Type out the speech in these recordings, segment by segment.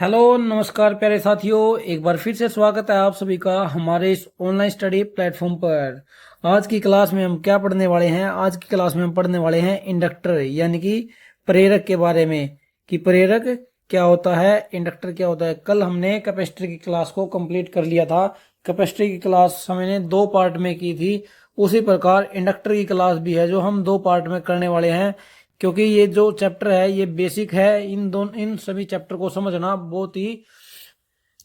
Hello नमस्कार प्यारे साथियों, एक बार फिर से स्वागत है आप सभी का हमारे इस ऑनलाइन स्टडी प्लेटफॉर्म पर। आज की क्लास में हम क्या पढ़ने वाले हैं? आज की क्लास में हम पढ़ने वाले हैं इंडक्टर यानी कि प्रेरक के बारे में कि प्रेरक क्या होता है, इंडक्टर क्या होता है। कल हमने कैपेसिटर की क्लास को कंप्लीट कर लिया था। कैपेसिटर की क्लास हमने 2 पार्ट में की थी। उसी प्रकार इंडक्टर की क्लास भी है जो हम 2 पार्ट में करने वाले हैं, क्योंकि ये जो चैप्टर है ये बेसिक है। इन सभी चैप्टर को समझना बहुत ही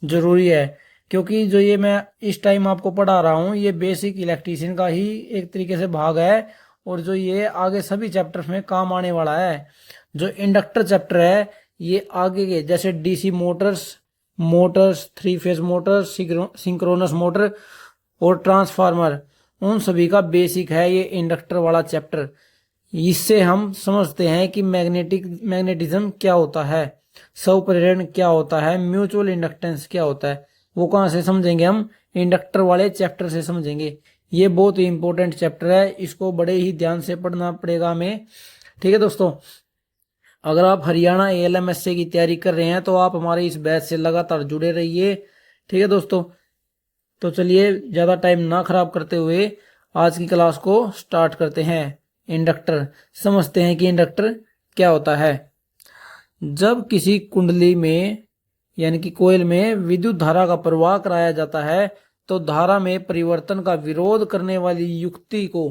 जरूरी है, क्योंकि जो ये मैं इस टाइम आपको पढ़ा रहा हूँ ये बेसिक इलेक्ट्रीशियन का ही एक तरीके से भाग है, और जो ये आगे सभी चैप्टर्स में काम आने वाला है। जो इंडक्टर चैप्टर है ये आगे के जैसे DC Motors 3 phase Motors, synchronous motor और ट्रांसफार्मर, उन सभी का बेसिक है ये इंडक्टर वाला चैप्टर। इससे हम समझते हैं कि मैग्नेटिज्म क्या होता है, स्वप्रेरण क्या होता है, म्यूचुअल इंडक्टेंस क्या होता है। वो कहाँ से समझेंगे? हम इंडक्टर वाले चैप्टर से समझेंगे। ये बहुत ही इंपॉर्टेंट चैप्टर है, इसको बड़े ही ध्यान से पढ़ना पड़ेगा हमें। ठीक है दोस्तों, अगर आप हरियाणा ALMSA की तैयारी कर रहे हैं तो आप हमारे इस बैच से लगातार जुड़े रहिए। ठीक है दोस्तों, तो चलिए ज़्यादा टाइम ना खराब करते हुए आज की क्लास को स्टार्ट करते हैं। इंडक्टर समझते हैं कि इंडक्टर क्या होता है। जब किसी कुंडली में यानी कि कोयल में विद्युत धारा का प्रवाह कराया जाता है तो धारा में परिवर्तन का विरोध करने वाली युक्ति को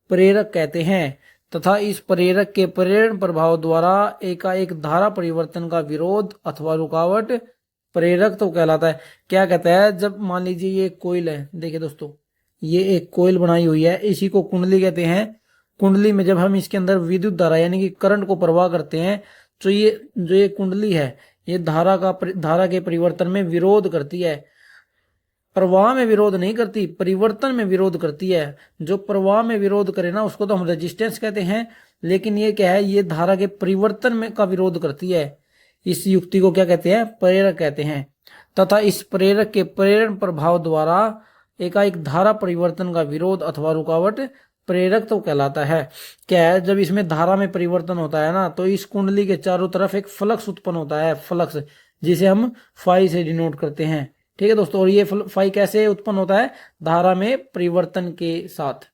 प्रेरक कहते हैं, तथा इस प्रेरक के प्रेरण प्रभाव द्वारा एकाएक धारा परिवर्तन का विरोध अथवा रुकावट प्रेरक तो कहलाता है। क्या कहता है? जब मान लीजिए ये कोयल है, देखिए दोस्तों ये एक कोयल बनाई हुई है, इसी को कुंडली कहते हैं। कुंडली में जब हम इसके अंदर विद्युत धारा यानी कि करंट को प्रवाह करते हैं तो ये जो ये कुंडली है ये धारा के परिवर्तन में विरोध करती है। प्रवाह में विरोध नहीं करती, परिवर्तन में विरोध करती है। जो प्रवाह में विरोध करे ना उसको तो हम रेजिस्टेंस कहते हैं, लेकिन ये क्या है? ये धारा के परिवर्तन में का विरोध करती है। इस युक्ति को क्या कहते हैं? प्रेरक कहते हैं। तथा इस प्रेरक के प्रेरण प्रभाव द्वारा एकाएक धारा परिवर्तन का विरोध अथवा रुकावट प्रेरक तो कहलाता है। क्या है? जब इसमें धारा में परिवर्तन होता है ना तो इस कुंडली के चारों तरफ एक फ्लक्स उत्पन्न होता है, फ्लक्स, जिसे हम फाई से डिनोट करते हैं। ठीक है दोस्तों, और ये फाई कैसे उत्पन्न होता है? धारा में परिवर्तन के साथ।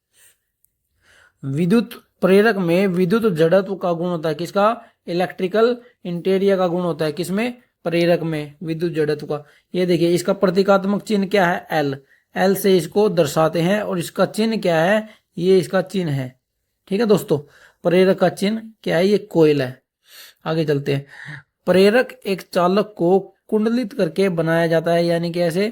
विद्युत प्रेरक में विद्युत जड़त्व का गुण होता है। किसका? इलेक्ट्रिकल इंटीरियर का गुण होता है। किसमें? प्रेरक में विद्युत जड़त्व का। ये देखिए इसका प्रतीकात्मक चिन्ह क्या है? एल। एल से इसको दर्शाते हैं, और इसका चिन्ह क्या है? ये इसका चिन्ह है। ठीक है दोस्तों, प्रेरक का चिन्ह क्या है? ये कोयल है। आगे चलते हैं। प्रेरक एक चालक को कुंडलित करके बनाया जाता है, यानी कि ऐसे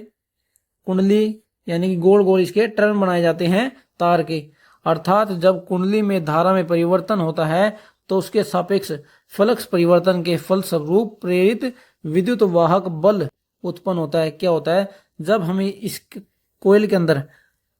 कुंडली यानी कि गोल गोल इसके टर्न बनाए जाते हैं तार के। अर्थात जब कुंडली में धारा में परिवर्तन होता है तो उसके सापेक्ष फ्लक्स परिवर्तन के फलस्वरूप प्रेरित विद्युत वाहक बल उत्पन्न होता है। क्या होता है? जब हम इस कोयल के अंदर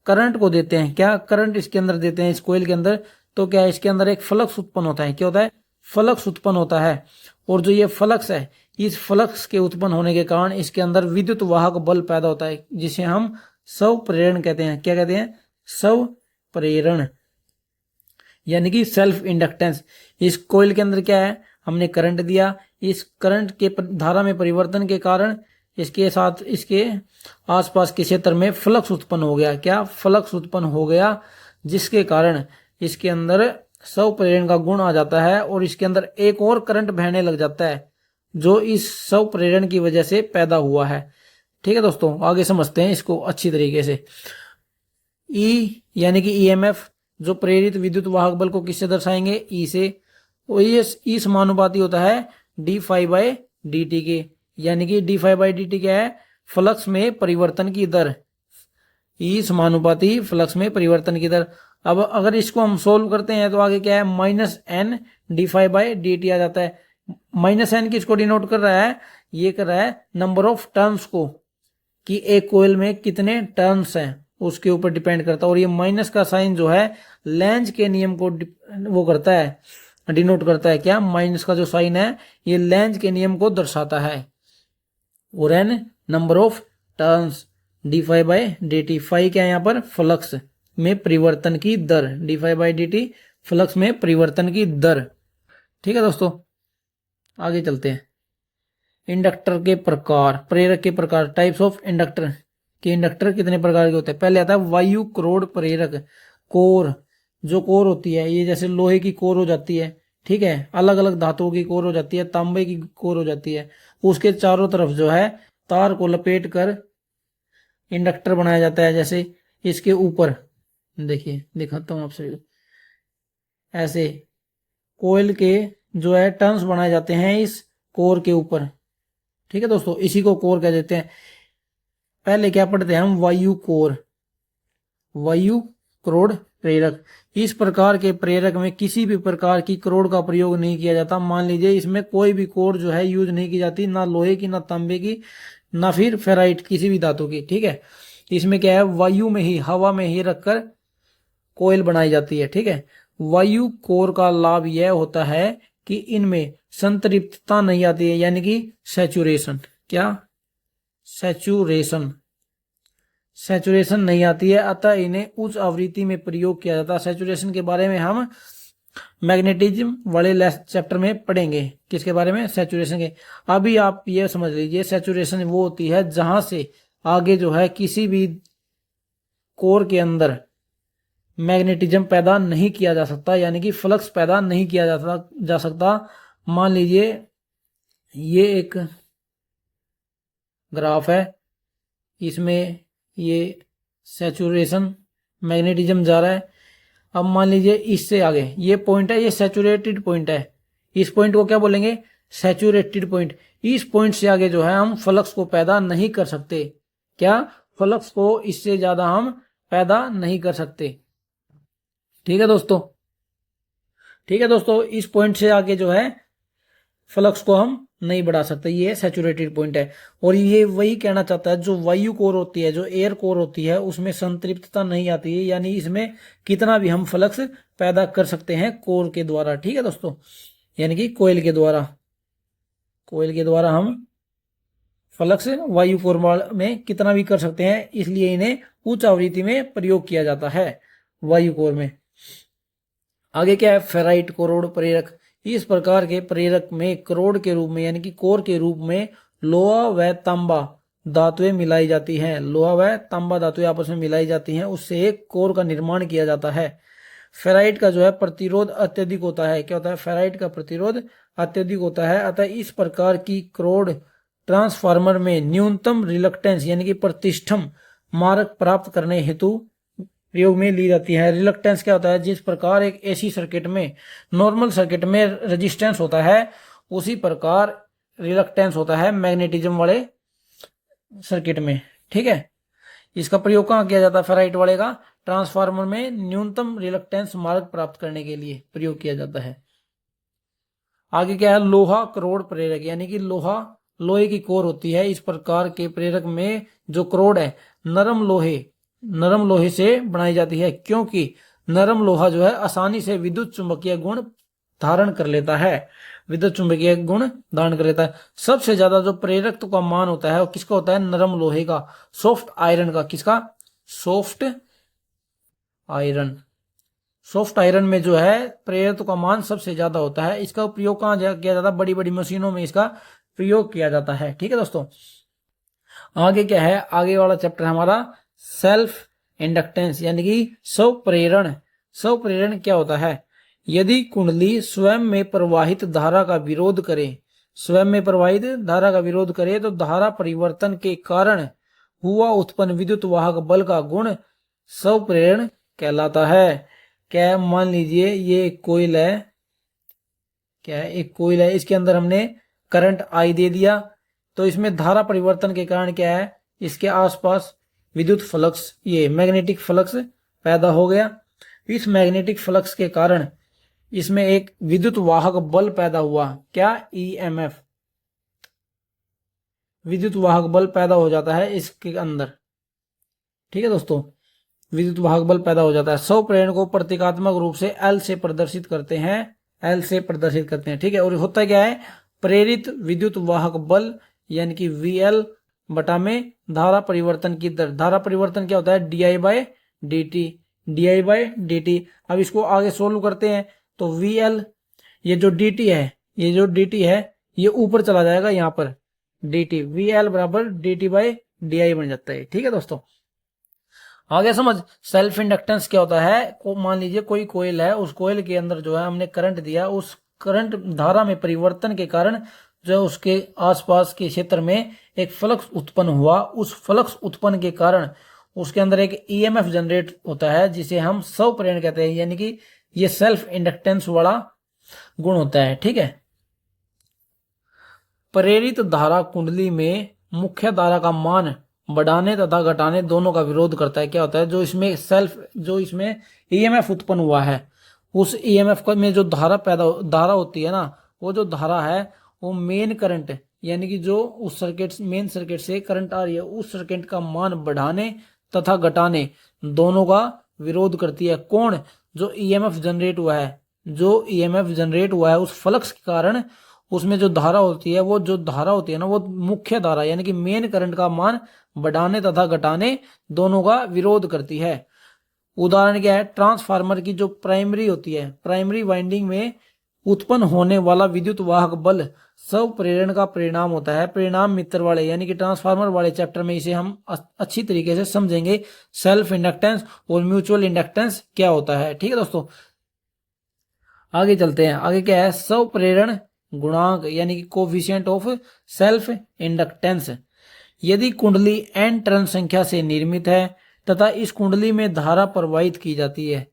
करंट को देते हैं, क्या करंट इसके अंदर देते हैं इस कोयल के अंदर, तो क्या है? इसके अंदर एक फ्लक्स उत्पन्न होता है। क्या होता है? फ्लक्स उत्पन्न होता है। और जो ये फ्लक्स है, इस फ्लक्स के उत्पन्न होने के कारण इसके अंदर विद्युत वाहक बल पैदा होता है, जिसे हम स्वप्रेरण कहते हैं। क्या कहते हैं? स्वप्रेरण यानी कि सेल्फ इंडक्टेंस। इस कोयल के अंदर क्या है? हमने करंट दिया, इस करंट के धारा में परिवर्तन के कारण इसके साथ इसके आसपास के क्षेत्र में फ्लक्स उत्पन्न हो गया। क्या? फ्लक्स उत्पन्न हो गया, जिसके कारण इसके अंदर स्वप्रेरण का गुण आ जाता है, और इसके अंदर एक और करंट बहने लग जाता है जो इस स्वप्रेरण की वजह से पैदा हुआ है। ठीक है दोस्तों, आगे समझते हैं इसको अच्छी तरीके से। ई यानी कि EMF, जो प्रेरित विद्युत वाहक बल को किससे दर्शाएंगे? ई से। और ये ई समानुपाती होता है dϕ/dt के, यानी कि dϕ/dt क्या है? फ्लक्स में परिवर्तन की दर। ई समानुपाती फ्लक्स में परिवर्तन की दर। अब अगर इसको हम सोल्व करते हैं तो आगे क्या है? -n dϕ/dt आ जाता है। -n किसको डिनोट कर रहा है? ये कर रहा है नंबर ऑफ टर्न्स को, कि एक कोयल में कितने टर्न्स हैं उसके ऊपर डिपेंड करता है। और ये माइनस का साइन जो है लेंज के नियम को वो करता है, डिनोट करता है। क्या? माइनस का जो साइन है ये लेंज के नियम को दर्शाता है। और n number of turns dϕ/dt। Phi क्या है यहाँ पर? फ्लक्स में परिवर्तन की दर। dϕ/dt फ्लक्स में परिवर्तन की दर। ठीक है दोस्तों, आगे चलते हैं। इंडक्टर के प्रकार, प्रेरक के प्रकार, टाइप्स ऑफ इंडक्टर, कि इंडक्टर कितने प्रकार के होते हैं। पहले आता है वायु क्रोड प्रेरक। कोर, जो कोर होती है ये जैसे लोहे की कोर हो जाती है, ठीक है, अलग अलग धातुओं की कोर हो जाती है, तांबे की कोर हो जाती है, उसके चारों तरफ जो है तार को लपेट कर इंडक्टर बनाया जाता है। जैसे इसके ऊपर देखिए, दिखाता हूं आपसे, ऐसे कोयल के जो है टर्न्स बनाए जाते हैं इस कोर के ऊपर, ठीक है दोस्तों, इसी को कोर कह देते हैं। पहले क्या पढ़ते हैं हम, वायु कोर, वायु क्रोड प्रेरक। इस प्रकार के प्रेरक में किसी भी प्रकार की क्रोड का प्रयोग नहीं किया जाता। मान लीजिए इसमें कोई भी कोर जो है यूज नहीं की जाती, ना लोहे की, ना तांबे की, ना फिर फेराइट, किसी भी धातु की, ठीक है। इसमें क्या है, वायु में ही, हवा में ही रखकर कोयल बनाई जाती है, ठीक है। वायु कोर का लाभ यह होता है कि इनमें संतृप्तता नहीं आती है, यानी कि सैचुरेशन, क्या, सैचुरेशन, सैचुरेशन नहीं आती है, अतः इन्हें उच्च आवृत्ति में प्रयोग किया जाता है। सैचुरेशन के बारे में हम मैग्नेटिज्म वाले चैप्टर में पढ़ेंगे। किसके बारे में, सैचुरेशन के। अभी आप ये समझ लीजिए, सैचुरेशन वो होती है जहां से आगे जो है किसी भी कोर के अंदर मैग्नेटिज्म पैदा नहीं किया जा सकता, यानी कि फ्लक्स पैदा नहीं किया जा सकता। मान लीजिए ये एक ग्राफ है, इसमें ये सैचुरेशन मैग्नेटिज्म जा रहा है। अब मान लीजिए इससे आगे ये पॉइंट है, ये सैचुरेटेड पॉइंट है, इस पॉइंट को क्या बोलेंगे, सैचुरेटेड पॉइंट। इस पॉइंट से आगे जो है हम फ्लक्स को पैदा नहीं कर सकते, क्या, फ्लक्स को इससे ज्यादा हम पैदा नहीं कर सकते, ठीक है दोस्तों, ठीक है दोस्तों। इस पॉइंट से आगे जो है फ्लक्स को हम नहीं बढ़ा सकते, ये सैचुरेटेड पॉइंट है। और ये वही कहना चाहता है, जो वायु कोर होती है, जो एयर कोर होती है, उसमें संतृप्तता नहीं आती है, यानी इसमें कितना भी हम फ्लक्स पैदा कर सकते हैं कोर के द्वारा, ठीक है दोस्तों, यानी कि कोयल के द्वारा, कोयल के द्वारा हम फ्लक्स वायु कोर में कितना भी कर सकते हैं, इसलिए इन्हें उच्च आवृत्ति में प्रयोग किया जाता है वायु कोर में। आगे क्या है, फेराइट कोरोड प्रेरक। इस प्रकार के प्रेरक में करोड़ के रूप में, यानी कि कोर के रूप में लोहा व तांबा धातुएं मिलाई जाती हैं, लोहा व तांबा धातुएं आपस में मिलाई जाती हैं, उससे एक कोर का निर्माण किया जाता है। फेराइट का जो है प्रतिरोध अत्यधिक होता है, क्या होता है, फेराइट का प्रतिरोध अत्यधिक होता है, अतः इस प्रकार की क्रोड ट्रांसफार्मर में न्यूनतम रिलक्टेंस, यानी कि प्रतिष्ठम मार्ग प्राप्त करने हेतु प्रयोग में ली जाती है। रिलक्टेंस क्या होता है, जिस प्रकार एक एसी सर्किट में, नॉर्मल सर्किट में रेजिस्टेंस होता है, उसी प्रकार रिलक्टेंस होता है मैग्नेटिज्म वाले सर्किट में, ठीक है। इसका प्रयोग कहाँ किया जाता है, फेराइट वाले का, ट्रांसफार्मर में न्यूनतम रिलक्टेंस मार्ग प्राप्त करने के लिए प्रयोग किया जाता है। आगे क्या है, लोहा क्रोड प्रेरक, यानी कि लोहे की कोर होती है। इस प्रकार के प्रेरक में जो क्रोड है नरम लोहे से बनाई जाती है, क्योंकि नरम लोहा जो है आसानी से विद्युत चुंबकीय गुण धारण कर लेता है, विद्युत चुंबकीय गुण धारण कर लेता है। सबसे ज्यादा जो प्रेरकत्व का मान होता है वो किसका होता है, नरम लोहे का, सॉफ्ट आयरन का। किसका, सॉफ्ट आयरन। सॉफ्ट आयरन में जो है प्रेरकत्व का मान सबसे ज्यादा होता है। इसका प्रयोग कहाँ किया जाता है, बड़ी बड़ी मशीनों में इसका प्रयोग किया जाता है, ठीक है दोस्तों। आगे क्या है, आगे वाला चैप्टर हमारा सेल्फ इंडक्टेंस, यानी कि स्वप्रेरण। स्वप्रेरण क्या होता है, यदि कुंडली स्वयं में प्रवाहित धारा का विरोध करे, स्वयं में प्रवाहित धारा का विरोध करे तो धारा परिवर्तन के कारण हुआ उत्पन्न विद्युत वाहक बल का गुण स्वप्रेरण कहलाता है। क्या, मान लीजिए ये एक कोइल है, क्या है, एक कोइल है, इसके अंदर हमने करंट आई दे दिया, तो इसमें धारा परिवर्तन के कारण क्या है, इसके आसपास विद्युत फ्लक्स, ये मैग्नेटिक फ्लक्स पैदा हो गया। इस मैग्नेटिक फ्लक्स के कारण इसमें एक विद्युत वाहक बल पैदा हुआ, क्या, ईएमएफ, विद्युत वाहक बल पैदा हो जाता है इसके अंदर, ठीक है दोस्तों, विद्युत वाहक बल पैदा हो जाता है। स्वप्रेरण को प्रतीकात्मक रूप से एल से प्रदर्शित करते हैं, एल से प्रदर्शित करते हैं, ठीक है। और होता क्या है, प्रेरित विद्युत वाहक बल यानी कि VL बटा में धारा परिवर्तन की दर। धारा परिवर्तन क्या होता है, di/dt, di/dt। अब इसको आगे सोल्व करते हैं तो VL, ये जो dt है, ये ऊपर चला जाएगा यहाँ पर, डी टी, वी एल बराबर D T by D I बन जाता है। ठीक है दोस्तों, आगे समझ। सेल्फ इंडक्टेंस क्या होता है, मान लीजिए कोई कोयल है, उस कोयल के अंदर जो है हमने करंट दिया, उस करंट धारा में परिवर्तन के कारण जो उसके आसपास के क्षेत्र में एक फ्लक्स उत्पन्न हुआ, उस फ्लक्स उत्पन्न के कारण उसके अंदर एक ईएमएफ जनरेट होता है जिसे हम स्वप्रेरण कहते हैं, यानी कि ये सेल्फ इंडक्टेंस वाला गुण होता है। ठीक है, प्रेरित धारा कुंडली में मुख्य धारा का मान बढ़ाने तथा घटाने दोनों का विरोध करता है। क्या होता है, जो इसमें ईएमएफ उत्पन्न हुआ है, उस ईएमएफ में जो धारा होती है ना, वो जो धारा है वो मेन करंट यानी कि जो उस मेन सर्किट से करंट आ रही है, उस सर्किट का मान बढ़ाने तथा घटाने दोनों का विरोध करती है। कौन, जो ईएमएफ जनरेट हुआ है, जो ईएमएफ जनरेट हुआ है उस फ्लक्स के कारण उसमें जो धारा होती है, वो जो धारा होती है ना, वो मुख्य धारा यानी कि मेन करंट का मान बढ़ाने तथा घटाने दोनों का विरोध करती है। उदाहरण क्या है, ट्रांसफार्मर की जो प्राइमरी होती है, प्राइमरी वाइंडिंग में उत्पन्न होने वाला विद्युत वाहक बल स्व प्रेरण का परिणाम होता है। परिणाम मित्र वाले यानी कि ट्रांसफार्मर वाले चैप्टर में इसे हम अच्छी तरीके से समझेंगे, सेल्फ इंडक्टेंस और म्यूचुअल इंडक्टेंस क्या होता है। ठीक है दोस्तों, आगे चलते हैं। आगे क्या है, स्व प्रेरण गुणांक यानी कि कोफिशिएंट ऑफ सेल्फ इंडक्टेंस। यदि कुंडली एन टर्न संख्या से निर्मित है तथा इस कुंडली में धारा प्रवाहित की जाती है,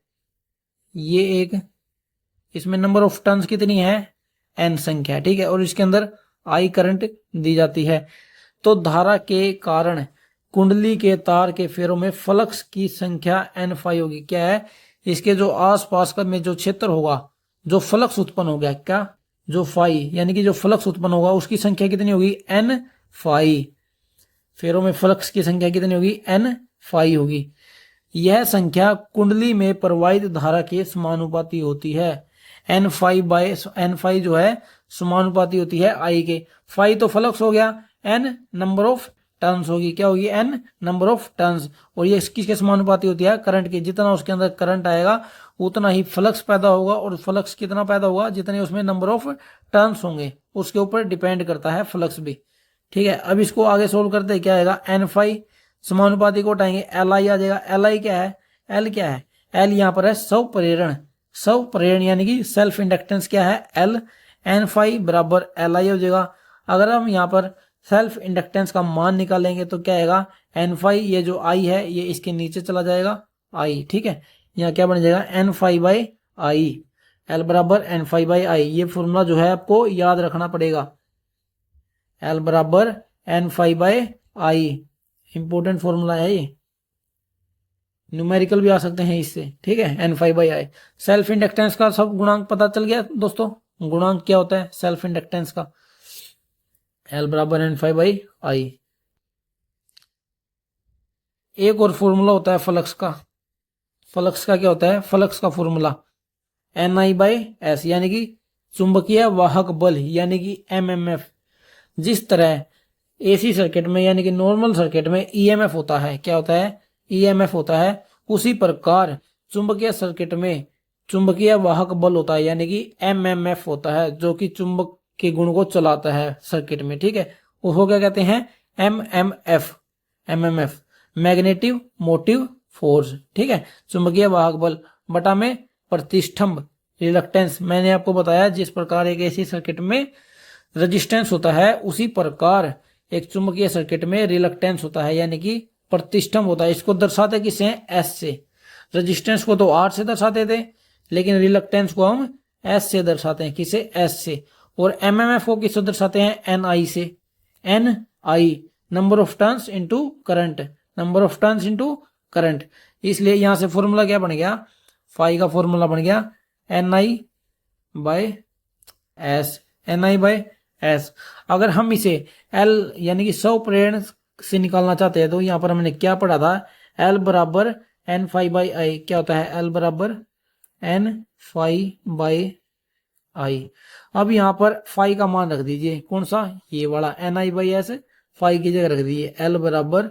ये एक, इसमें नंबर ऑफ टर्न्स कितनी है, एन संख्या। ठीक है, और इसके अंदर आई करंट दी जाती है, तो धारा के कारण कुंडली के तार के फेरों में फ्लक्स की संख्या एन फाई होगी। क्या है, इसके जो आसपास का में जो क्षेत्र होगा, जो फ्लक्स उत्पन्न हो गया, क्या, जो फाई यानी कि जो फ्लक्स उत्पन्न होगा उसकी संख्या कितनी होगी, एन फाई। फेरों में फ्लक्स की संख्या कितनी होगी, एन फाई होगी। यह संख्या कुंडली में प्रवाहित धारा के समानुपाती होती है। एन फाई जो है समानुपाती होती है आई के। फाई तो फ्लक्स हो गया, एन नंबर ऑफ टर्न्स होगी, क्या होगी, एन नंबर ऑफ टर्न्स। और ये किसके समानुपाती होती है, करंट की। जितना उसके अंदर करंट आएगा उतना ही फ्लक्स पैदा होगा, और फ्लक्स कितना पैदा होगा, जितने उसमें नंबर ऑफ टर्न्स होंगे उसके ऊपर डिपेंड करता है फ्लक्स भी। ठीक है, अब इसको आगे सोल्व करते हैं, क्या आएगा, एन फाई समानुपाती को हटाएंगे, एल आई आ जाएगा। एल आई क्या है, एल क्या है, एल यहाँ पर है स्व प्रेरण यानी कि सेल्फ इंडक्टेंस क्या है, एल। एन फाई बराबर एल आई हो जाएगा। अगर हम यहाँ पर सेल्फ इंडक्टेंस का मान निकालेंगे तो क्या आएगा, एन फाई, ये जो आई है ये इसके नीचे चला जाएगा, आई। ठीक है, यहाँ क्या बन जाएगा, N phi by I, L बराबर एन फाई बाई आई। ये फॉर्मूला जो है आपको याद रखना पड़ेगा, एल बराबर N phi by I, important formula है ये, न्यूमेरिकल भी आ सकते हैं इससे। ठीक है, N phi by I. Self inductance का सब गुणांक पता चल गया दोस्तों, गुणांक क्या होता है सेल्फ इंडक्टेंस का, एल बराबर एन फाई बाई आई। एक और फॉर्मूला होता है फ्लक्स का, फ्लक्स का क्या होता है, फ्लक्स का formula N I by S, यानी कि चुंबकीय वाहक बल यानी कि एमएमएफ। जिस तरह एसी सर्किट में यानी कि नॉर्मल सर्किट में ईएमएफ होता है, क्या होता है, ईएमएफ होता है, उसी प्रकार चुंबकीय सर्किट में चुंबकीय वाहक बल होता है यानी कि एमएमएफ होता है, जो कि चुंबक के गुण को चलाता है सर्किट में। ठीक है, उसको क्या कहते हैं, MMF, MMF magnetic motive force. ठीक है, चुंबकीय वाहक बल बटा में प्रतिष्ठंभ रिलक्टेंस। मैंने आपको बताया जिस प्रकार एक एसी सर्किट में रेजिस्टेंस होता है उसी प्रकार एक चुंबकीय सर्किट में रिलक्टेंस होता है यानी कि प्रतिष्ठंभ होता है। इसको दर्शाते किससे हैं, एस से। रेजिस्टेंस को तो आर से दर्शाते थे, लेकिन रिलक्टेंस को हम एस से दर्शाते हैं, किसे, एस से। और एमएमएफ को किससे दर्शाते हैं, एन आई से। N I number of turns into current, number of turns into current. इसलिए यहां से फॉर्मूला क्या बन गया, फाई का फॉर्मूला बन गया N I by S, N I by S. अगर हम इसे एल यानी कि स्व प्रेरण से निकालना चाहते हैं तो यहां पर हमने क्या पढ़ा था, एल बराबर एन फाई बाई आई। क्या होता है, एल बराबर एन फाई बाई आई। अब यहां पर फाई का मान रख दीजिए, कौन सा, ये वाला, N I by S, phi की जगह रख दीजिए एल बराबर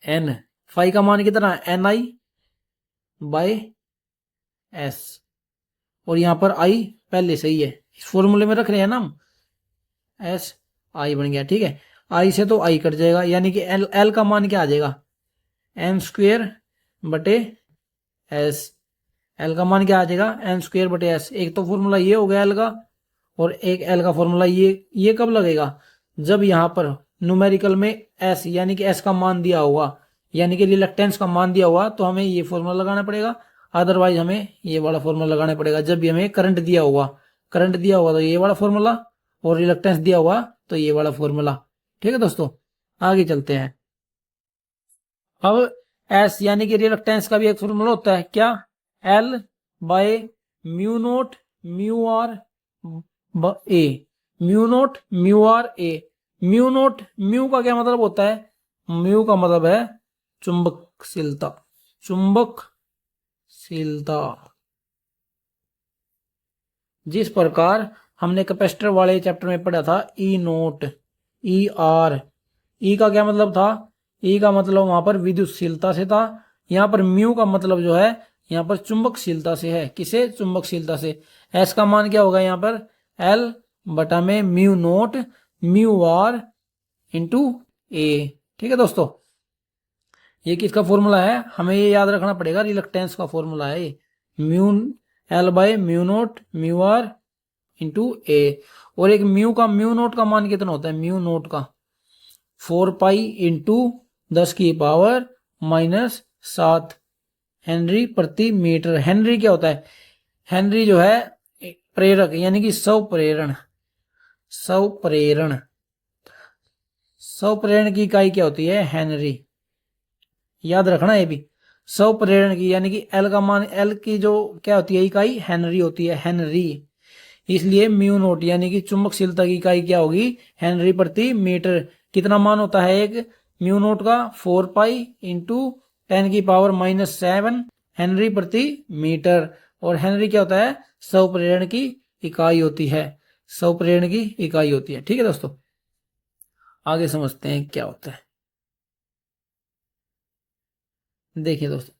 एन, फाई का मान कितना है, एन आई बाई एस, और यहां पर आई पहले से ही है, इस फॉर्मूले में रख रहे हैं ना हम, एस आई बन गया, ठीक है। आई से तो आई कट जाएगा, यानी कि एल, एल का मान क्या आ जाएगा, एन स्क्वेयर बटे एस। एल का मान क्या आ जाएगा, एन स्क्वेयर बटे एस। एक तो फॉर्मूला ये हो गया एल का, और एक एल का फॉर्मूला ये कब लगेगा, जब यहां पर न्यूमेरिकल में एस यानी कि एस का मान दिया होगा, यानी कि रिलक्टेंस का मान दिया हुआ, तो हमें ये फॉर्मूला लगाना पड़ेगा। अदरवाइज हमें ये वाला फॉर्मूला लगाना पड़ेगा। जब भी हमें करंट दिया होगा, करंट दिया होगा तो ये वाला फॉर्मूला, और रिलक्टेंस दिया हुआ तो ये वाला फॉर्मूला। ठीक है दोस्तों, आगे चलते हैं। अब एस यानी कि रिलक्टेंस का भी एक फॉर्मूला होता है, क्या, L by mu naught mu R A. Mu naught mu R A. Mu naught, mu का क्या मतलब होता है, म्यू का मतलब है चुंबकशीलता, चुंबकशीलता। जिस प्रकार हमने कैपेसिटर वाले चैप्टर में पढ़ा था ई नोट, ई आर। ई का क्या मतलब था, ई का मतलब वहां पर विद्युतशीलता से था। यहां पर म्यू का मतलब जो है यहां पर चुंबकशीलता से है। किसे, चुंबकशीलता से। एस का मान क्या होगा यहां पर, एल बटा में mu naught mu r into a. ठीक है दोस्तों, ये किसका फॉर्मूला है, हमें ये याद रखना पड़ेगा, रिलक्टेंस का फॉर्मूला है ये। Mu L by mu naught mu r into a. और एक म्यू नोट का मान कितना होता है, म्यू नोट का 4 पाई इंटू 10 की पावर -7 हेनरी प्रति मीटर। हेनरी क्या होता है, हेनरी जो है प्रेरक यानी कि स्वप्रेरण। स्वप्रेरण, स्वप्रेरण की इकाई क्या होती है, हेनरी। याद रखना ये भी, स्वप्रेरण की यानी कि एल का मान, एल की जो क्या होती है इकाई, हेनरी होती है, हेनरी। इसलिए म्यू नोट यानी कि चुंबकशीलता की इकाई क्या होगी, हेनरी प्रति मीटर। कितना मान होता है एक म्यू नोट का, 4 पाई इंटू 10 की पावर -7 हेनरी प्रति मीटर। और हेनरी क्या होता है, स्वप्रेरण की इकाई होती है, स्वप्रेरण की इकाई होती है। ठीक है दोस्तों, आगे समझते हैं क्या होता है। देखिए दोस्तों,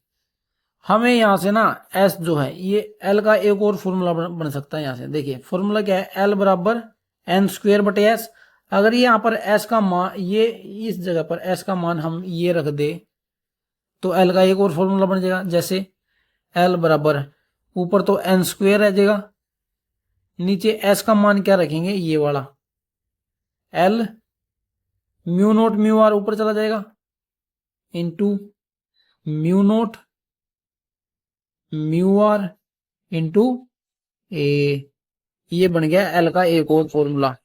हमें यहां से ना एस जो है, ये एल का एक और फॉर्मूला बन सकता है। यहां से देखिए फॉर्मूला क्या है, एल बराबर एन स्क्वेयर बटे एस। अगर यहाँ पर एस का मान, ये इस जगह पर एस का मान हम ये रख दे, तो एल का एक और फॉर्मूला बन जाएगा। जैसे एल बराबर, ऊपर तो एन स्क्वेयर रह जाएगा, नीचे एस का मान क्या रखेंगे, ये वाला L mu naught mu r ऊपर चला जाएगा, into mu naught mu r into a. ये बन गया एल का एक और फॉर्मूला,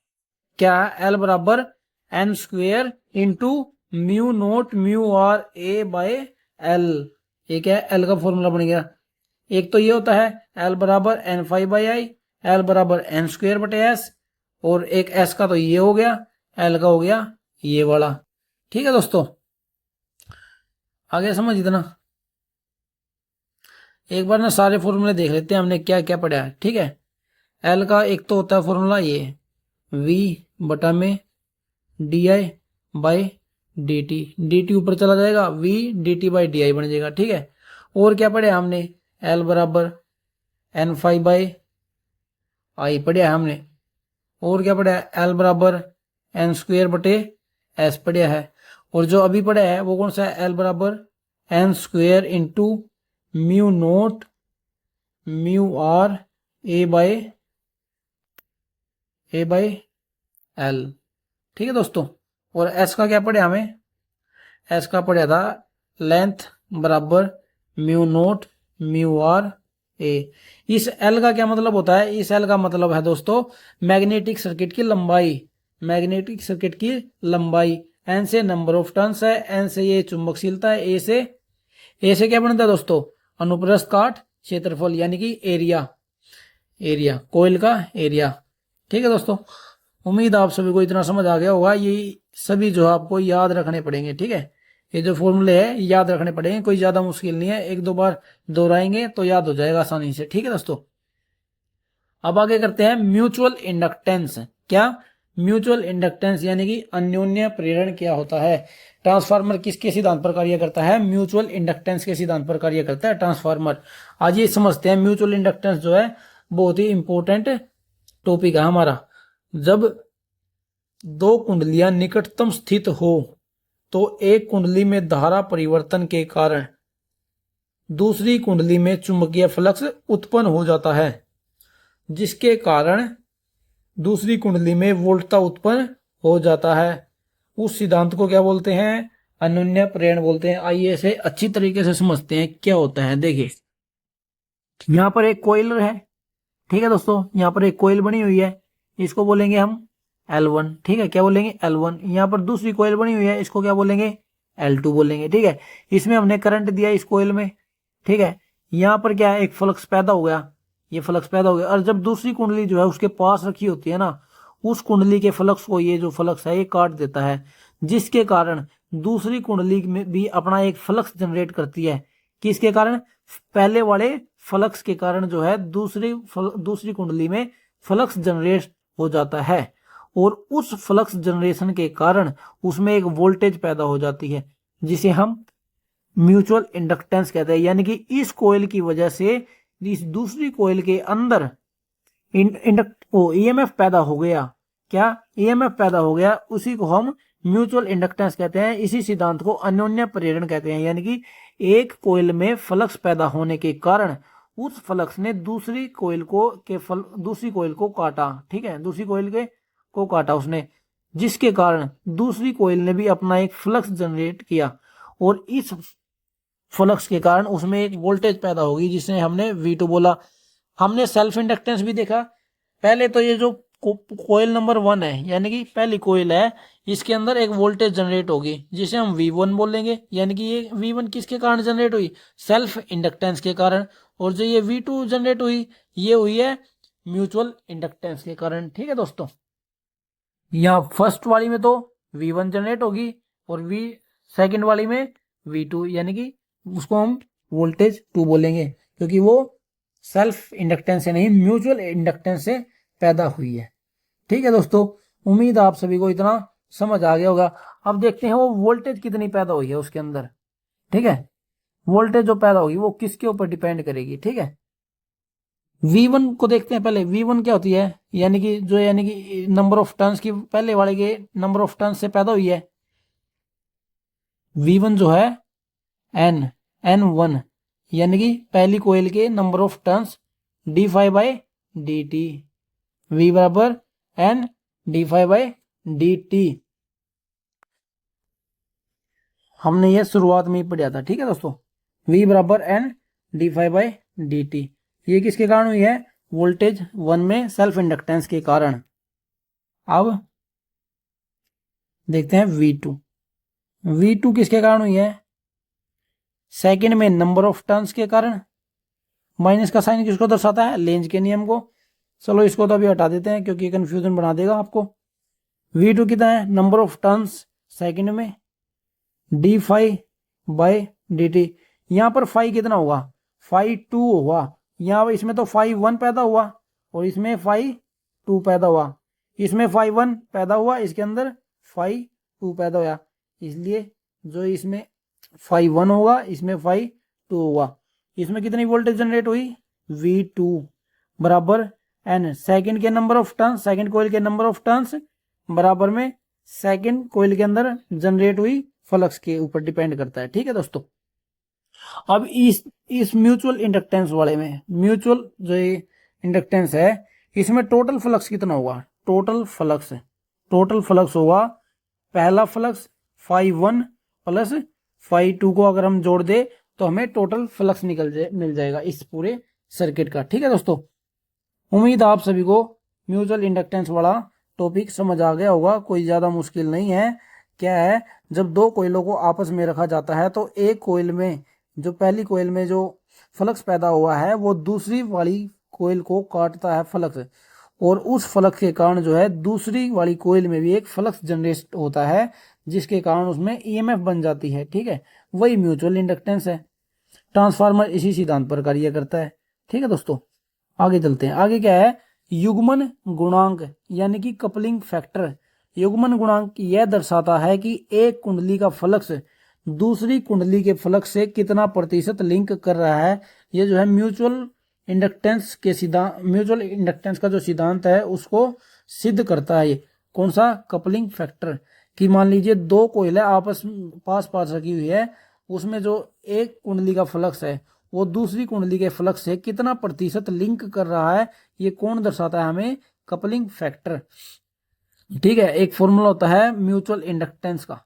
क्या, एल बराबर N square into mu naught mu R A by L. ये क्या है, एल का फॉर्मूला बन गया। एक तो ये होता है एल बराबर N five by I, L बराबर एन स्क्वेयर बटे एस, और एक एस का तो ये हो गया, एल का हो गया ये वाला। ठीक है दोस्तों, आगे समझ इतना। एक बार ना सारे फॉर्मूले देख लेते हैं हमने क्या क्या पढ़ा है। ठीक है, एल का एक तो होता है फॉर्मूला ये, v बटा में D I by D T. D T ऊपर चला जाएगा, v D T by D I बन जाएगा। ठीक है, और क्या पढ़े हमने, एल बराबर एन फाइव बाई आई पढ़ा है हमने। और क्या पढ़ा है, एल बराबर एन स्क्वेयर बटे एस पढ़ा है। और जो अभी पढ़ा है वो कौन सा है, एल बराबर N square into mu naught mu R A by L. ठीक है दोस्तों, और एस का क्या पढ़े हमें, एस का पढ़ा था लेंथ बराबर म्यू नोट म्यू आर ए। इस एल का क्या मतलब होता है, इस एल का मतलब है दोस्तों मैग्नेटिक सर्किट की लंबाई। मैग्नेटिक सर्किट की लंबाई, एन से नंबर ऑफ टर्न्स है, एन से ये चुंबकशीलता है, ए से क्या बनता है दोस्तों, अनुप्रस्थ काट क्षेत्रफल यानी कि एरिया, एरिया कोयल का एरिया। ठीक है दोस्तों, उम्मीद आप सभी को इतना समझ आ गया होगा। ये सभी जो आपको याद रखने पड़ेंगे। ठीक है, ये जो फॉर्मूले है याद रखने पड़ेंगे, कोई ज्यादा मुश्किल नहीं है, एक दो बार दोहराएंगे तो याद हो जाएगा आसानी से। ठीक है दोस्तों, अब आगे करते हैं म्यूचुअल इंडक्टेंस। क्या, म्यूचुअल इंडक्टेंस यानी कि अन्योन्य प्रेरण क्या होता है। ट्रांसफार्मर किसके सिद्धांत पर कार्य करता है, म्यूचुअल इंडक्टेंस के सिद्धांत पर कार्य करता है ट्रांसफार्मर। आज ये समझते हैं, म्यूचुअल इंडक्टेंस जो है बहुत ही इंपॉर्टेंट टॉपिक है हमारा। जब दो कुंडलियां निकटतम स्थित हो तो एक कुंडली में धारा परिवर्तन के कारण दूसरी कुंडली में चुंबकीय फ्लक्स उत्पन्न हो जाता है, जिसके कारण दूसरी कुंडली में वोल्टता उत्पन्न हो जाता है। उस सिद्धांत को क्या बोलते हैं? अन्योन्य प्रेरण बोलते हैं। आइए इसे अच्छी तरीके से समझते हैं क्या होता है। देखिए यहां पर एक कोइल है, ठीक है दोस्तों, यहां पर एक कोइल बनी हुई है, इसको बोलेंगे हम L1, ठीक है, क्या बोलेंगे? L1। यहां पर दूसरी कोइल बनी हुई है, इसको क्या बोलेंगे? L2 बोलेंगे, ठीक है। इसमें हमने करंट दिया इस कोइल में, ठीक है। यहां पर क्या है? एक फ्लक्स पैदा हो गया, ये फ्लक्स पैदा हो गया, और जब दूसरी कुंडली जो है उसके पास रखी होती है ना, उस कुंडली के फ्लक्स को ये जो फ्लक्स है ये काट देता है, जिसके कारण दूसरी कुंडली में भी अपना एक फ्लक्स जनरेट करती है। किसके कारण? पहले वाले फ्लक्स के कारण जो है दूसरी कुंडली में फ्लक्स जनरेट हो जाता है, और उस फ्लक्स जनरेशन के कारण उसमें एक वोल्टेज पैदा हो जाती है, जिसे हम म्यूचुअल इंडक्टेंस कहते हैं। यानी कि इस कोयल की वजह से इस दूसरी कोयल के अंदर ईएमएफ पैदा हो गया। क्या? ईएमएफ पैदा हो गया, उसी को हम म्यूचुअल इंडक्टेंस कहते हैं। इसी सिद्धांत को अन्योन्य प्रेरण कहते हैं। यानी कि एक कोयल में फ्लक्स पैदा होने के कारण उस फ्लक्स ने दूसरी कोयल को काटा, ठीक है, दूसरी कोयल को काटा उसने, जिसके कारण दूसरी कोयल ने भी अपना एक फ्लक्स जनरेट किया, और इस फ्लक्स के कारण उसमें एक वोल्टेज पैदा होगी, जिसे हमने V2 बोला। हमने सेल्फ इंडक्टेंस भी देखा। पहले तो ये जो कोयल नंबर 1 है, यानी कि पहली कोयल है, इसके अंदर एक वोल्टेज जनरेट होगी, जिसे हम V1 बोलेंगे। यानी कि ये V1 किसके कारण जनरेट हुई? सेल्फ इंडक्टेंस के कारण। और जो ये V2 जनरेट हुई, ये हुई है म्यूचुअल इंडक्टेंस के कारण, ठीक है दोस्तों। यहाँ फर्स्ट वाली में तो V1 जनरेट होगी, और सेकंड वाली में V2, यानी कि उसको हम वोल्टेज 2 बोलेंगे, क्योंकि वो सेल्फ इंडक्टेंस से नहीं, म्यूचुअल इंडक्टेंस से पैदा हुई है, ठीक है दोस्तों। उम्मीद आप सभी को इतना समझ आ गया होगा। अब देखते हैं वो वोल्टेज कितनी पैदा हुई है उसके अंदर, ठीक है। वोल्टेज जो पैदा होगी वो किसके ऊपर डिपेंड करेगी, ठीक है। V1 को देखते हैं पहले। V1 क्या होती है? यानी कि नंबर ऑफ टर्न्स की, पहले वाले के नंबर ऑफ टर्न्स से पैदा हुई है। V1 जो है N1, यानी कि पहली कोयल के number of turns d∅dt, V बराबर N d∅dt। हमने ये शुरुआत में ही पढ़ा था, ठीक है दोस्तों। V बराबर N d∅dt, ये किसके कारण हुई है? वोल्टेज 1 में सेल्फ इंडक्टेंस के कारण। अब देखते हैं V2 किसके कारण हुई है? सेकंड में नंबर ऑफ टर्न्स के कारण। माइनस का साइन किसको दर्शाता है? लेंज के नियम को। चलो इसको तो अभी हटा देते हैं, क्योंकि कंफ्यूजन बना देगा आपको। V2 कितना है? नंबर ऑफ टर्न्स सेकंड में d∅dt। यहां पर फाई कितना होगा? फाई 2 होगा। यहां इसमें तो फाई 1 पैदा हुआ, और इसमें फाई 2 पैदा हुआ। इसमें फाई 1 पैदा हुआ, इसके अंदर फाई 2 पैदा हुआ, इसलिए जो इसमें फाई 1 होगा, इसमें फाई 2 होगा। इसमें कितनी वोल्टेज जनरेट हुई? V2 बराबर N, सेकंड के नंबर ऑफ टर्न्स, सेकंड कोयल के नंबर ऑफ टर्न्स बराबर में सेकंड कोयल के अंदर जनरेट हुई फ्लक्स के ऊपर डिपेंड करता है, ठीक है दोस्तों। अब इस म्यूचुअल इंडक्टेंस वाले में, म्यूचुअल जो इंडक्टेंस है, इसमें टोटल फ्लक्स कितना होगा? टोटल फ्लक्स होगा, पहला फ्लक्स फाई 1 प्लस फाई 2 को अगर हम जोड़ दे तो हमें टोटल फ्लक्स मिल जाएगा इस पूरे सर्किट का, ठीक है दोस्तों। उम्मीद आप सभी को म्यूचुअल इंडक्टेंस वाला टॉपिक समझ आ गया होगा, कोई ज्यादा मुश्किल नहीं है। क्या है, जब दो कोयलों को आपस में रखा जाता है तो एक कोयल में, जो पहली कोयल में जो फ्लक्स पैदा हुआ है, वो दूसरी वाली कोयल को काटता है फ्लक्स, और उस फ्लक्स के कारण जो है दूसरी वाली कोयल में भी एक फ्लक्स जनरेट होता है, जिसके कारण उसमें ईएमएफ बन जाती है, ठीक है। वही म्यूचुअल इंडक्टेंस है। ट्रांसफार्मर इसी सिद्धांत पर कार्य करता है, ठीक है दोस्तों। आगे चलते हैं। आगे क्या है? युग्मन गुणांक, यानी कि कपलिंग फैक्टर। युग्मन गुणांक यह दर्शाता है कि एक कुंडली का फ्लक्स दूसरी कुंडली के फ्लक्स से कितना प्रतिशत लिंक कर रहा है। ये जो है म्यूचुअल इंडक्टेंस का जो सिद्धांत है उसको सिद्ध करता है। कौन सा, कपलिंग फैक्टर। कि मान लीजिए दो कोयल है आपस में पास पास रखी हुई है, उसमें जो एक कुंडली का फ्लक्स है वो दूसरी कुंडली के फ्लक्स से कितना प्रतिशत लिंक कर रहा है, ये कौन दर्शाता है हमें, कपलिंग फैक्टर। ठीक है, एक फॉर्मूला होता है म्यूचुअल इंडक्टेंस का।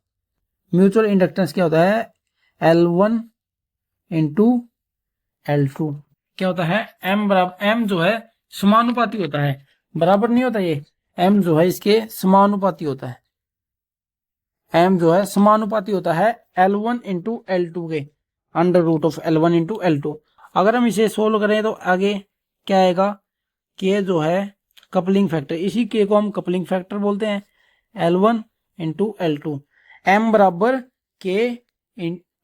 म्यूचुअल इंडक्टेंस क्या होता है, L1 इंटू L2। क्या होता है, M बराबर, M जो है समानुपाती होता है, बराबर नहीं होता ये, M जो है इसके समानुपाती होता है। M जो है समानुपाती होता है L1 इंटू L2 के, under root of L1 into L2। अगर हम इसे सोल्व करें तो आगे क्या आएगा, K जो है कपलिंग फैक्टर, इसी K को हम कपलिंग फैक्टर बोलते हैं, L1 इंटू L2। M बराबर K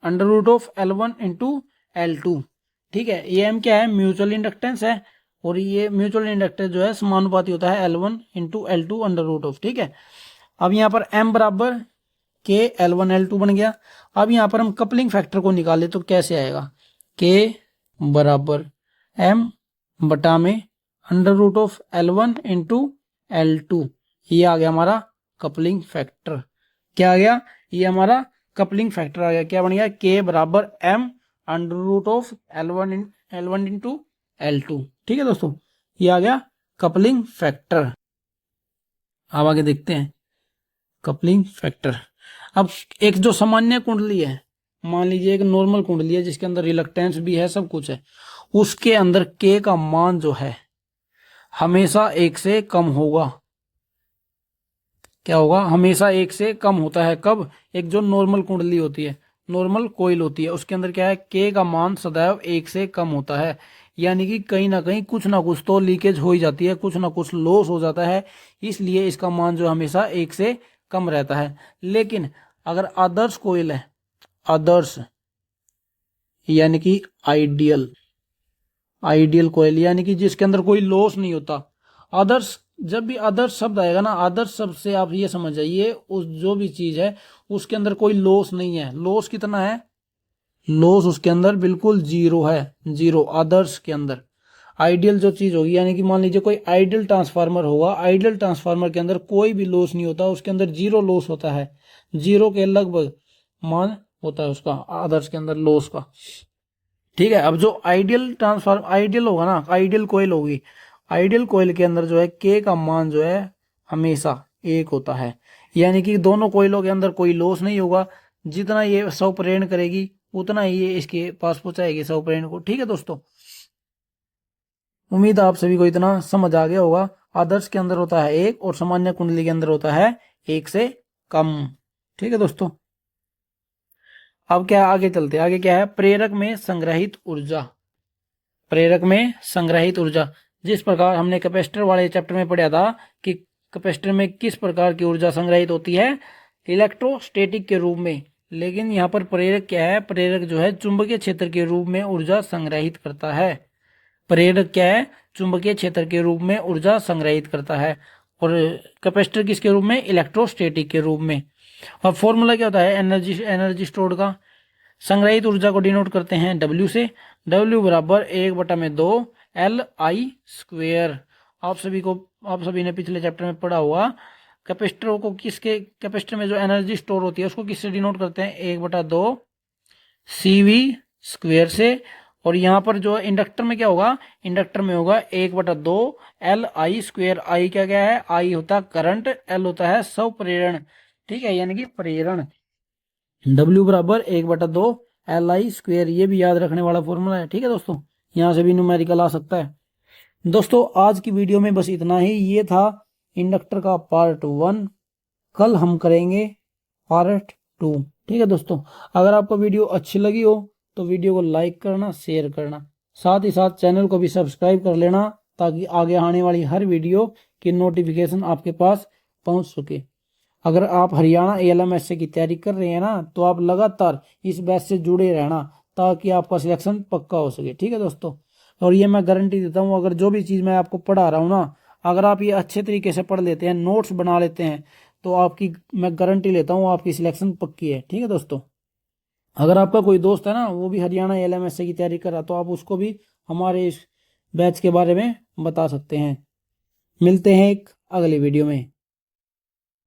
under root of L1 into L2। ठीक है, ये M क्या है, म्यूचुअल इंडक्टेंस है, और ये म्यूचुअल इंडक्टेंस जो है समानुपाती होता है L1 into L2 under root of. ठीक है, अब यहाँ पर M बराबर K L1 L2 बन गया। अब यहाँ पर हम कपलिंग फैक्टर को निकाले तो कैसे आएगा, K बराबर M बटा में under root of L1 into L2। ये आ गया हमारा कपलिंग फैक्टर। क्या आ गया, ये हमारा कपलिंग फैक्टर आ गया। क्या बन गया, K बराबर M under root of L1 into L2। ठीक है दोस्तों, ये आ गया कपलिंग फैक्टर। अब आगे देखते हैं कपलिंग फैक्टर। अब एक जो सामान्य कुंडली है, मान लीजिए एक नॉर्मल कुंडली है जिसके अंदर रिलक्टेंस भी है, सब कुछ है, उसके अंदर K का मान जो है हमेशा 1 से कम होगा। क्या होगा, हमेशा 1 से कम होता है। कब, एक जो नॉर्मल कुंडली होती है, नॉर्मल कोइल होती है, उसके अंदर क्या है, K का मान सदैव 1 से कम होता है। यानी कि कहीं ना कहीं कुछ ना कुछ तो लीकेज हो ही जाती है, कुछ ना कुछ लॉस हो जाता है, इसलिए इसका मान जो हमेशा 1 से कम रहता है। लेकिन अगर आदर्श कोइल है, आदर्श यानी कि आइडियल, आइडियल कोइल यानी कि जिसके अंदर कोई लॉस नहीं होता। आदर्श, जब भी आदर्श शब्द आएगा ना, आदर्श शब्द से आप ये समझ जाइए उस जो भी चीज है उसके अंदर कोई लॉस नहीं है। लॉस कितना है, लॉस उसके अंदर बिल्कुल जीरो है, जीरो आदर्श के अंदर। आइडियल जो चीज होगी, यानी कि मान लीजिए कोई आइडियल ट्रांसफार्मर होगा, आइडियल ट्रांसफार्मर के अंदर कोई भी लॉस नहीं होता, उसके अंदर जीरो लॉस होता है, जीरो के लगभग मान होता है उसका आदर्श के अंदर लॉस का। ठीक है, अब जो आइडियल ट्रांसफार्मर, आइडियल होगा ना, आइडियल कोयल होगी, आइडियल कोयल के अंदर जो है K का मान जो है हमेशा 1 होता है। यानी कि दोनों कोयलों के अंदर कोई लॉस नहीं होगा, जितना ये 100 प्रेरण करेगी उतना ही ये इसके पास पहुंचाएगी 100 प्रेरण को। ठीक है दोस्तों, उम्मीद आप सभी को इतना समझ आ गया होगा। आदर्श के अंदर होता है 1 और सामान्य कुंडली के अंदर होता है 1 से कम। ठीक है दोस्तों, अब क्या आगे चलते हैं। आगे क्या है, प्रेरक में संग्रहित ऊर्जा। प्रेरक में संग्रहित ऊर्जा, जिस प्रकार हमने कैपेसिटर वाले चैप्टर में पढ़ा था कि कैपेसिटर में किस प्रकार की ऊर्जा संग्रहित होती है, इलेक्ट्रोस्टैटिक के रूप में। लेकिन यहाँ पर प्रेरक क्या है, प्रेरक जो है चुंबकीय क्षेत्र के रूप में ऊर्जा संग्रहित करता है। प्रेरक क्या है, चुंबकीय क्षेत्र के रूप में ऊर्जा संग्रहित करता है। और कैपेसिटर किसके रूप में, इलेक्ट्रोस्टैटिक के रूप में। और फॉर्मूला क्या होता है एनर्जी स्टोर्ड का, संग्रहित ऊर्जा को डिनोट करते हैं W से। W बराबर 1/2 Li²। आप सभी ने पिछले चैप्टर में पढ़ा हुआ, कैपेसिटर को किसके, कैपेसिटर में जो एनर्जी स्टोर होती है उसको किससे डिनोट करते हैं, 1/2 CV² से। और यहाँ पर जो इंडक्टर में क्या होगा, इंडक्टर में होगा 1/2 Li²। I क्या क्या है, I होता है करंट, L होता है स्वप्रेरण। ठीक है, यानी कि प्रेरण। W बराबर 1/2 Li², ये भी याद रखने वाला फॉर्मूला है। ठीक है दोस्तों, यहाँ से भी न्यूमेरिकल आ सकता है। दोस्तों आज की वीडियो में बस इतना ही, ये था इंडक्टर का पार्ट 1। कल हम करेंगे पार्ट 2। ठीक है दोस्तों, अगर आपको वीडियो अच्छी लगी हो तो वीडियो को लाइक करना, शेयर करना, साथ ही साथ चैनल को भी सब्सक्राइब कर लेना, ताकि आगे आने वाली हर वीडियो की नोटिफिकेशन आपके पास पहुंच सके। अगर आप हरियाणा ALMS की तैयारी कर रहे हैं ना, तो आप लगातार इस बैच से जुड़े रहना, ताकि आपका सिलेक्शन पक्का हो सके। ठीक है दोस्तों, और ये मैं गारंटी देता हूँ, अगर जो भी चीज़ मैं आपको पढ़ा रहा हूँ ना, अगर आप ये अच्छे तरीके से पढ़ लेते हैं, नोट्स बना लेते हैं, तो आपकी मैं गारंटी लेता हूँ आपकी सिलेक्शन पक्की है। ठीक है दोस्तों, अगर आपका कोई दोस्त है ना, वो भी हरियाणा ALMS की तैयारी कर रहा, तो आप उसको भी हमारे इस बैच के बारे में बता सकते हैं। मिलते हैं एक अगली वीडियो में।